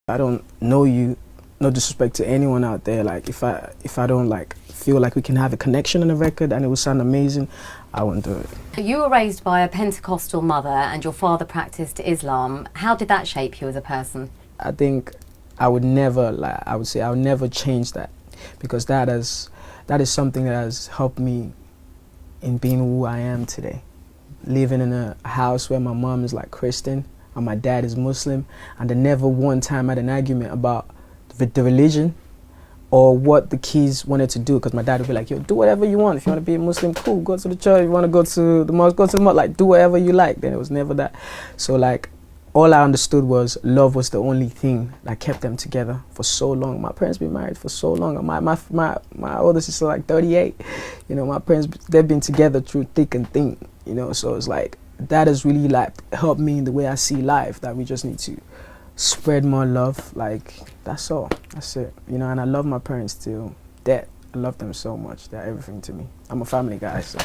I don't know you, no disrespect to anyone out there, like if I don't like feel like we can have a connection on the record and it would sound amazing, I wouldn't do it. You were raised by a Pentecostal mother and your father practiced Islam. How did that shape you as a person? I think I would never, like, I would say I would never change that, because that is something that has helped me in being who I am today. Living in a house where my mom is like Christian and my dad is Muslim, and I never one time had an argument about the religion or what the kids wanted to do, because my dad would be like, yo, do whatever you want. If you want to be a Muslim, cool, go to the church. If you want to go to the mosque, go to the mosque. Like, do whatever you like. Then it was never that. So like, all I understood was love was the only thing that kept them together for so long. My parents been married for so long. My older sister like 38. You know, my parents, they've been together through thick and thin. You know, so it's like, that has really like helped me in the way I see life, that we just need to spread more love. Like, that's all. That's it. You know, and I love my parents till death. I love them so much. They're everything to me. I'm a family guy, so.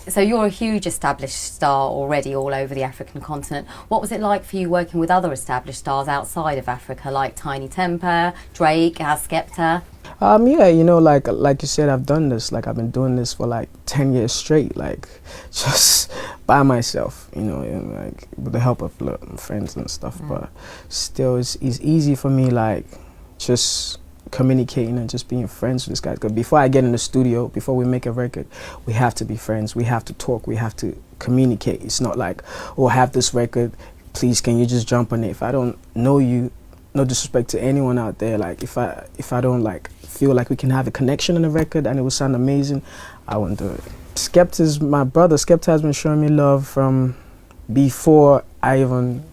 So you're a huge established star already all over the African continent. What was it like for you working with other established stars outside of Africa, like Tiny Temper, Drake, Skepta? Yeah, you know, like you said, I've done this. Like, I've been doing this for like 10 years straight, like just by myself, you know, and like with the help of friends and stuff. But still, it's easy for me, like just communicating and just being friends with this guy. Because before I get in the studio, before we make a record, we have to be friends. We have to talk. We have to communicate. It's not like, oh, I have this record, please can you just jump on it? If I don't know you, no disrespect to anyone out there, like if I don't like feel like we can have a connection on the record and it would sound amazing, I wouldn't do it. Skepta's my brother. Skepta has been showing me love from before I even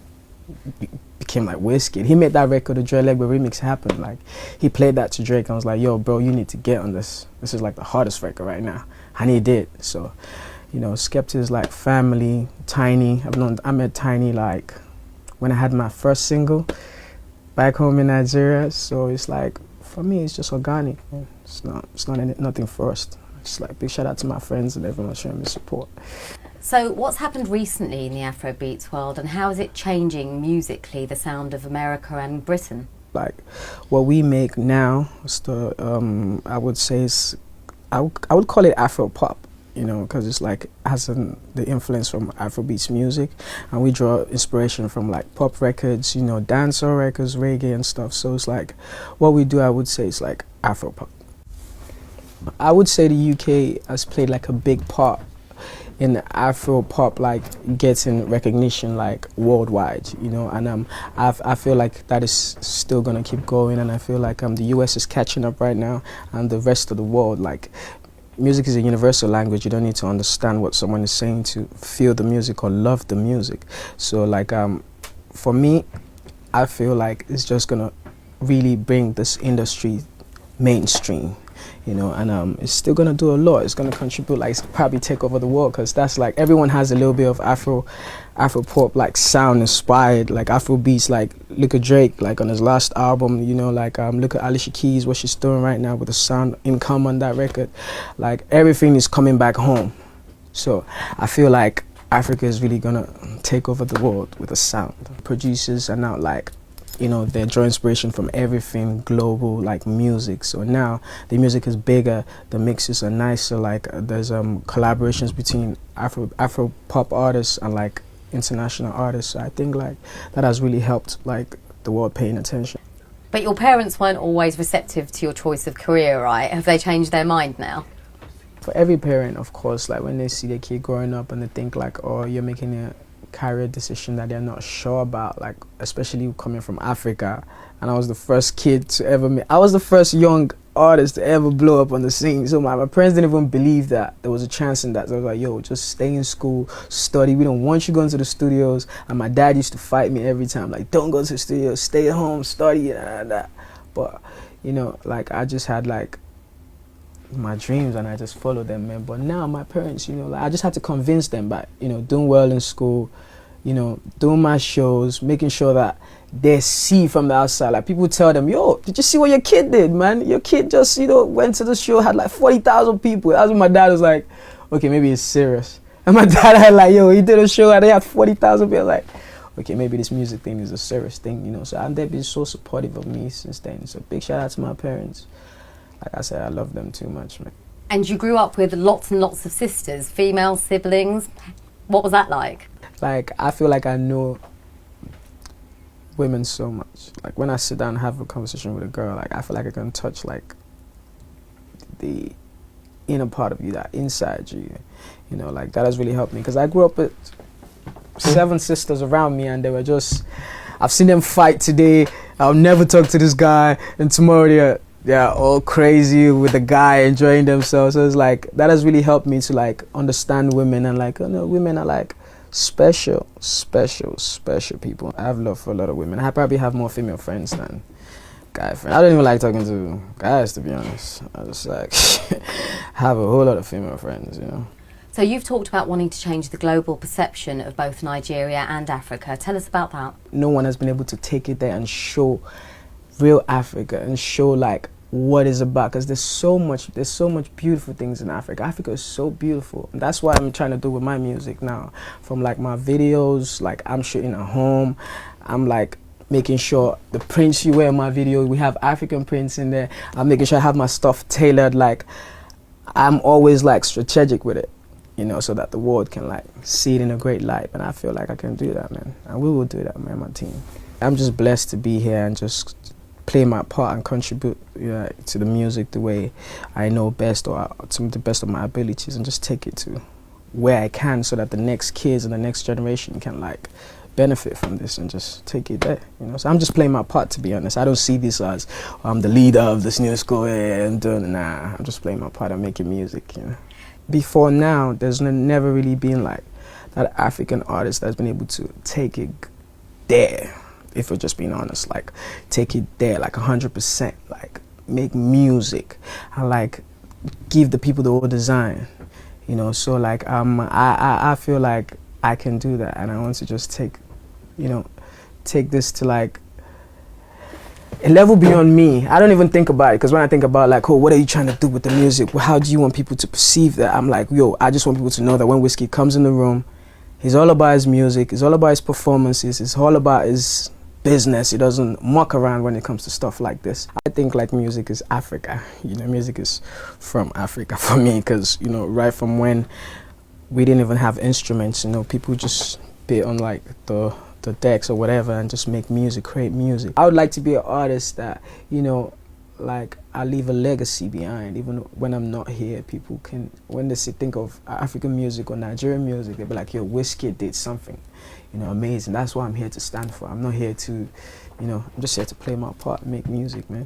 became like Wizkid. He made that record, the Dre Legba remix, happen. Like, he played that to Drake and I was like, yo bro, you need to get on this. This is like the hardest record right now. And he did. So, you know, Skepta is like family. Tiny, I met Tiny like when I had my first single back home in Nigeria. So it's like, for me, it's just organic. It's nothing forced. Just like, big shout out to my friends and everyone showing me support. So what's happened recently in the Afrobeats world, and how is it changing musically the sound of America and Britain? Like, what we make now is I would say I would call it Afro pop, you know, because it's like has the influence from Afrobeats music, and we draw inspiration from like pop records, you know, dancehall records, reggae and stuff. So it's like, what we do, I would say, is like Afro pop. I would say the UK has played like a big part in the Afro pop, like getting recognition like worldwide, you know, and I feel like that is still gonna keep going, and I feel like the US is catching up right now, and the rest of the world. Like, music is a universal language. You don't need to understand what someone is saying to feel the music or love the music. So like, for me, I feel like it's just gonna really bring this industry mainstream, you know, and it's still gonna do a lot. It's gonna contribute, like probably take over the world, because that's like, everyone has a little bit of Afro pop like sound inspired, like Afro beats. Like, look at Drake, like on his last album, you know, like look at Alicia Keys, what she's doing right now with the sound income on that record. Like, everything is coming back home. So I feel like Africa is really gonna take over the world with the sound. Producers are now like, you know, they draw inspiration from everything global, like music. So now the music is bigger, the mixes are nicer, like there's collaborations between Afro pop artists and like international artists. So I think like that has really helped like the world paying attention. But your parents weren't always receptive to your choice of career, right? Have they changed their mind now? For every parent, of course, like when they see their kid growing up and they think like, oh, you're making a career decision that they're not sure about, like especially coming from Africa, and I was the first kid to ever make, I was the first young artist to ever blow up on the scene. So my parents didn't even believe that there was a chance in that. So I was like, yo, just stay in school, study, we don't want you going to the studios. And my dad used to fight me every time, like, don't go to the studios, stay at home, study, and that. But you know, like, I just had like my dreams and I just followed them, man. But now my parents, you know, like, I just had to convince them by, you know, doing well in school, you know, doing my shows, making sure that they see from the outside. Like, people tell them, yo, did you see what your kid did, man? Your kid just, you know, went to the show, had like 40,000 people. That's when my dad was like, okay, maybe it's serious. And my dad had like, yo, he did a show and they had 40,000 people. Like, okay, maybe this music thing is a serious thing, you know. So and they've been so supportive of me since then. So big shout out to my parents. Like I said, I love them too much, man. And you grew up with lots and lots of sisters, female siblings. What was that like? Like, I feel like I know women so much. Like, when I sit down and have a conversation with a girl, like, I feel like I can touch, like, the inner part of you, that inside you. You know, like, that has really helped me. Because I grew up with 7 sisters around me, and they were just... I've seen them fight today. I'll never talk to this guy. And tomorrow they're all crazy with the guy enjoying themselves. So it's like, that has really helped me to like understand women and like, you know, women are like special people. I have love for a lot of women. I probably have more female friends than guy friends. I don't even like talking to guys, to be honest. I just like have a whole lot of female friends, you know. So you've talked about wanting to change the global perception of both Nigeria and Africa. Tell us about that. No one has been able to take it there and show real Africa and show like what it's about, because there's so much beautiful things in Africa. Africa is so beautiful, and that's what I'm trying to do with my music now. From like my videos, like I'm shooting at home, I'm like making sure the prints you wear in my video, we have African prints in there. I'm making sure I have my stuff tailored. Like I'm always like strategic with it, you know, so that the world can like see it in a great light. And I feel like I can do that, man, and we will do that, man, my team. I'm just blessed to be here and just play my part and contribute to the music the way I know best, or to the best of my abilities, and just take it to where I can, so that the next kids and the next generation can like benefit from this and just take it there, you know. So I'm just playing my part, to be honest. I don't see this as I'm the leader of this new school and nah, I'm just playing my part and making music, you know. Before now, there's never really been like that African artist that's been able to take it there. If we're just being honest, like take it there, like 100%, like make music and like give the people the whole design, you know. So like I feel like I can do that, and I want to just take this to like a level beyond me. I don't even think about it, because when I think about like, oh, what are you trying to do with the music? How do you want people to perceive that? I'm like, yo, I just want people to know that when Wizkid comes in the room, he's all about his music, it's all about his performances, it's all about his business. He doesn't muck around when it comes to stuff like this. I think like music is Africa, you know, music is from Africa for me, because, you know, right from when we didn't even have instruments, you know, people just be on like the decks or whatever and just make music, create music. I would like to be an artist that, you know, like I leave a legacy behind. Even when I'm not here, people can, when they think of African music or Nigerian music, they'll be like, yo, Wizkid did something, you know, amazing. That's what I'm here to stand for. I'm not here to, you know, I'm just here to play my part and make music, man.